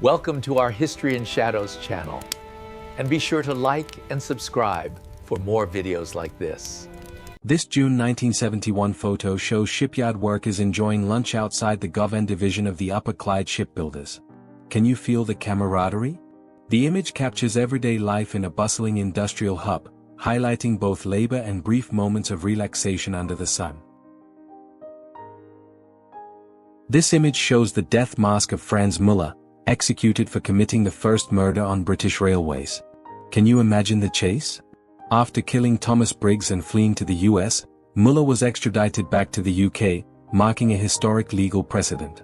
Welcome to our History in Shadows channel, and be sure to like and subscribe for more videos like this. This June 1971 photo shows shipyard workers enjoying lunch outside the Govan division of the Upper Clyde shipbuilders. Can you feel the camaraderie? The image captures everyday life in a bustling industrial hub, highlighting both labor and brief moments of relaxation under the sun. This image shows the death mask of Franz Müller, executed for committing the first murder on British railways. Can you imagine the chase? After killing Thomas Briggs and fleeing to the US, Müller was extradited back to the UK, marking a historic legal precedent.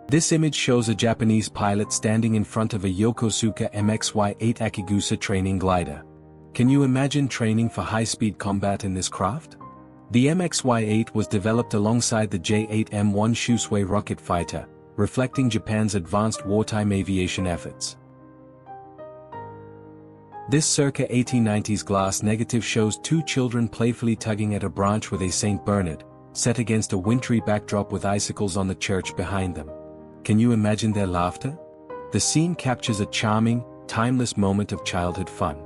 This image shows a Japanese pilot standing in front of a Yokosuka MXY-8 Akigusa training glider. Can you imagine training for high-speed combat in this craft? The MXY-8 was developed alongside the J-8M1 Shusway rocket fighter, reflecting Japan's advanced wartime aviation efforts. This circa 1890s glass negative shows two children playfully tugging at a branch with a St. Bernard, set against a wintry backdrop with icicles on the church behind them. Can you imagine their laughter? The scene captures a charming, timeless moment of childhood fun.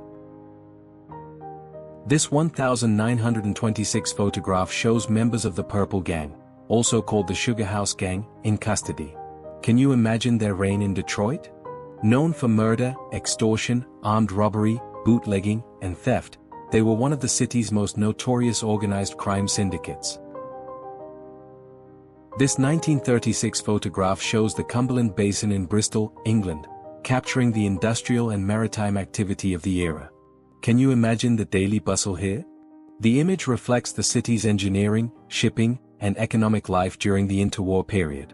This 1926 photograph shows members of the Purple Gang, also called the Sugar House Gang, in custody. Can you imagine their reign in Detroit? Known for murder, extortion, armed robbery, bootlegging, and theft, they were one of the city's most notorious organized crime syndicates. This 1936 photograph shows the Cumberland Basin in Bristol, England, capturing the industrial and maritime activity of the era. Can you imagine the daily bustle here? The image reflects the city's engineering, shipping, and economic life during the interwar period.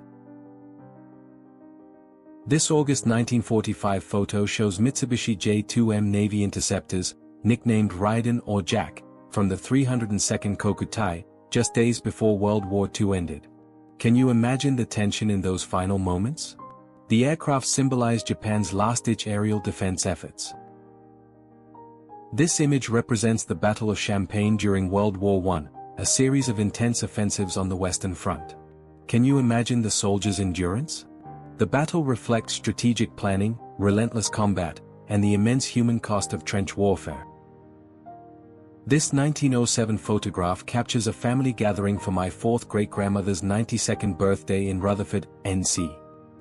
This August 1945 photo shows Mitsubishi J-2M Navy interceptors, nicknamed Raiden or Jack, from the 302nd Kokutai, just days before World War II ended. Can you imagine the tension in those final moments? The aircraft symbolized Japan's last-ditch aerial defense efforts. This image represents the Battle of Champagne during World War I, a series of intense offensives on the Western Front. Can you imagine the soldiers' endurance? The battle reflects strategic planning, relentless combat, and the immense human cost of trench warfare. This 1907 photograph captures a family gathering for my fourth great-grandmother's 92nd birthday in Rutherford, NC.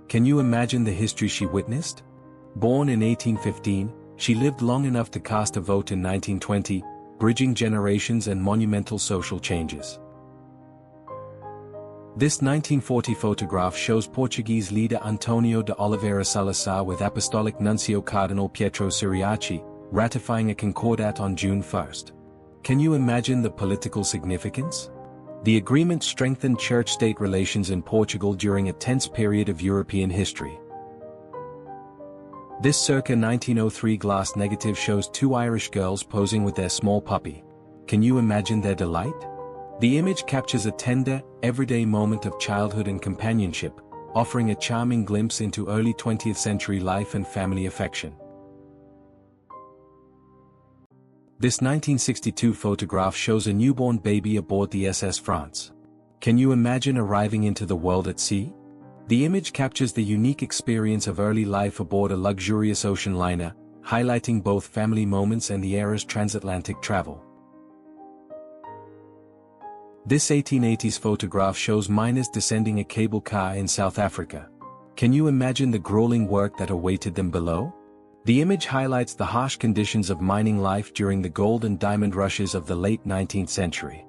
Can you imagine the history she witnessed? Born in 1815, she lived long enough to cast a vote in 1920, bridging generations and monumental social changes. This 1940 photograph shows Portuguese leader Antonio de Oliveira Salazar with Apostolic Nuncio Cardinal Pietro Ciriaci, ratifying a concordat on June 1. Can you imagine the political significance? The agreement strengthened church-state relations in Portugal during a tense period of European history. This circa 1903 glass negative shows two Irish girls posing with their small puppy. Can you imagine their delight? The image captures a tender, everyday moment of childhood and companionship, offering a charming glimpse into early 20th century life and family affection. This 1962 photograph shows a newborn baby aboard the SS France. Can you imagine arriving into the world at sea? The image captures the unique experience of early life aboard a luxurious ocean liner, highlighting both family moments and the era's transatlantic travel. This 1880s photograph shows miners descending a cable car in South Africa. Can you imagine the grueling work that awaited them below? The image highlights the harsh conditions of mining life during the gold and diamond rushes of the late 19th century.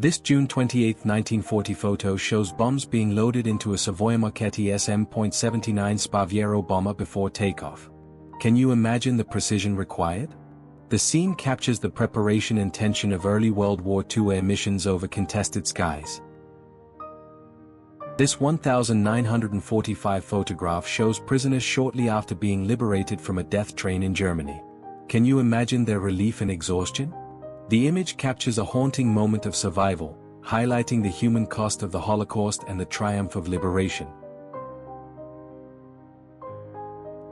This June 28, 1940 photo shows bombs being loaded into a Savoia Marchetti SM.79 Spaviero bomber before takeoff. Can you imagine the precision required? The scene captures the preparation and tension of early World War II air missions over contested skies. This 1945 photograph shows prisoners shortly after being liberated from a death train in Germany. Can you imagine their relief and exhaustion? The image captures a haunting moment of survival, highlighting the human cost of the Holocaust and the triumph of liberation.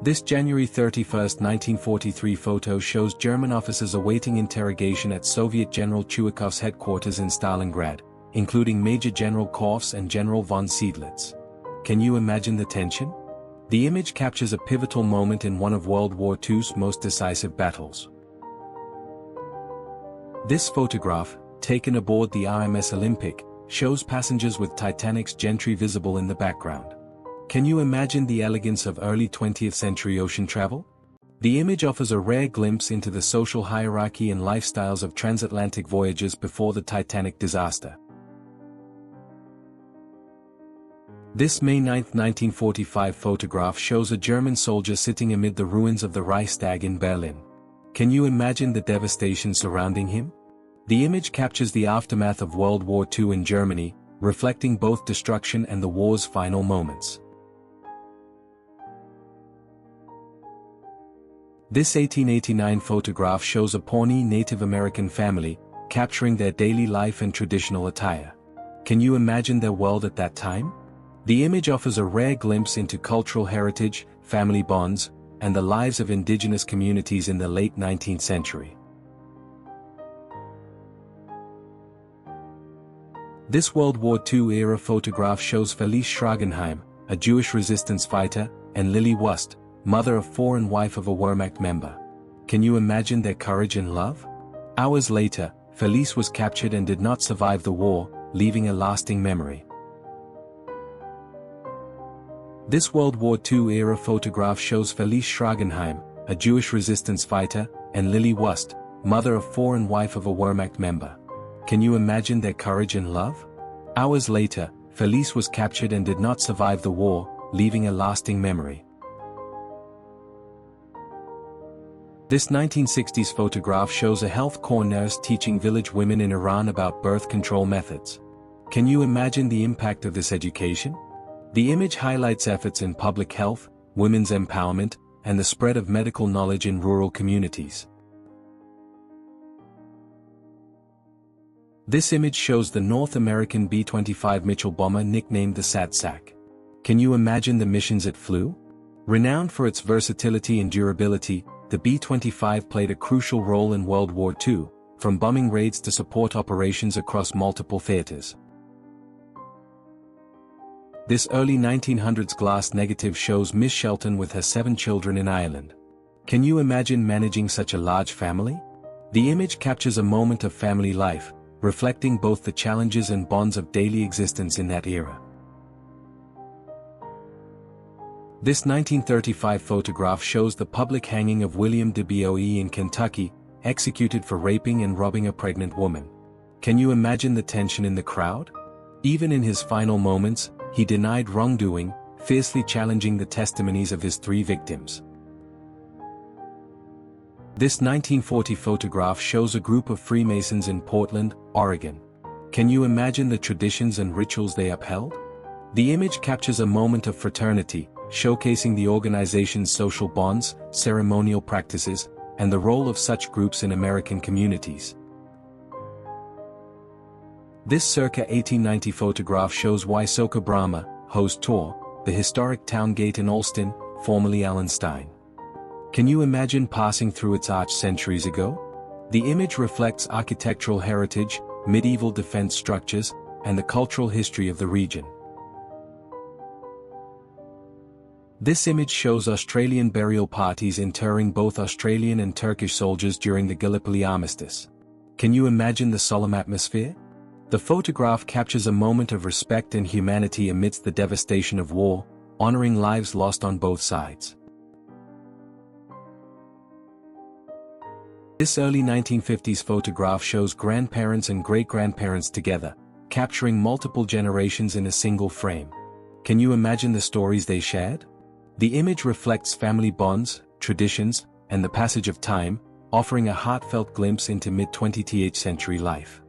This January 31, 1943 photo shows German officers awaiting interrogation at Soviet General Chuikov's headquarters in Stalingrad, including Major General Korfs and General von Seydlitz. Can you imagine the tension? The image captures a pivotal moment in one of World War II's most decisive battles. This photograph, taken aboard the RMS Olympic, shows passengers with Titanic's gentry visible in the background. Can you imagine the elegance of early 20th century ocean travel? The image offers a rare glimpse into the social hierarchy and lifestyles of transatlantic voyages before the Titanic disaster. This May 9, 1945 photograph shows a German soldier sitting amid the ruins of the Reichstag in Berlin. Can you imagine the devastation surrounding him? The image captures the aftermath of World War II in Germany, reflecting both destruction and the war's final moments. This 1889 photograph shows a Pawnee Native American family, capturing their daily life and traditional attire. Can you imagine their world at that time? The image offers a rare glimpse into cultural heritage, family bonds, and the lives of indigenous communities in the late 19th century. This World War II-era photograph shows Felice Schragenheim, a Jewish resistance fighter, and Lily Wust, mother of 4 and wife of a Wehrmacht member. Can you imagine their courage and love? Hours later, Felice was captured and did not survive the war, leaving a lasting memory. This World War II-era photograph shows Felice Schragenheim, a Jewish resistance fighter, and Lily Wust, mother of 4 and wife of a Wehrmacht member. Can you imagine their courage and love? Hours later, Felice was captured and did not survive the war, leaving a lasting memory. This 1960s photograph shows a health corps nurse teaching village women in Iran about birth control methods. Can you imagine the impact of this education? The image highlights efforts in public health, women's empowerment, and the spread of medical knowledge in rural communities. This image shows the North American B-25 Mitchell bomber nicknamed the Sad Sack. Can you imagine the missions it flew? Renowned for its versatility and durability, the B-25 played a crucial role in World War II, from bombing raids to support operations across multiple theaters. This early 1900s glass negative shows Miss Shelton with her 7 children in Ireland. Can you imagine managing such a large family? The image captures a moment of family life, reflecting both the challenges and bonds of daily existence in that era. This 1935 photograph shows the public hanging of William de Boe in Kentucky, executed for raping and robbing a pregnant woman. Can you imagine the tension in the crowd? Even in his final moments, he denied wrongdoing, fiercely challenging the testimonies of his 3 victims. This 1940 photograph shows a group of Freemasons in Portland, Oregon. Can you imagine the traditions and rituals they upheld? The image captures a moment of fraternity, showcasing the organization's social bonds, ceremonial practices, and the role of such groups in American communities. This circa 1890 photograph shows Wysoka Brahma, Hose Tor, the historic town gate in Alston, formerly Allenstein. Can you imagine passing through its arch centuries ago? The image reflects architectural heritage, medieval defense structures, and the cultural history of the region. This image shows Australian burial parties interring both Australian and Turkish soldiers during the Gallipoli Armistice. Can you imagine the solemn atmosphere? The photograph captures a moment of respect and humanity amidst the devastation of war, honoring lives lost on both sides. This early 1950s photograph shows grandparents and great-grandparents together, capturing multiple generations in a single frame. Can you imagine the stories they shared? The image reflects family bonds, traditions, and the passage of time, offering a heartfelt glimpse into mid-20th century life.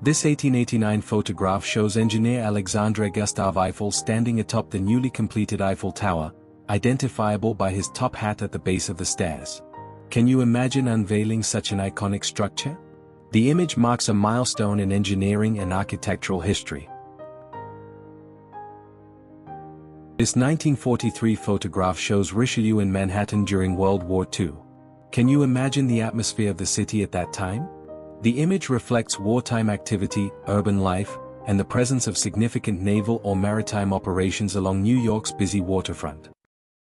This 1889 photograph shows engineer Alexandre Gustave Eiffel standing atop the newly completed Eiffel Tower, identifiable by his top hat at the base of the stairs. Can you imagine unveiling such an iconic structure? The image marks a milestone in engineering and architectural history. This 1943 photograph shows Richelieu in Manhattan during World War II. Can you imagine the atmosphere of the city at that time? The image reflects wartime activity, urban life, and the presence of significant naval or maritime operations along New York's busy waterfront.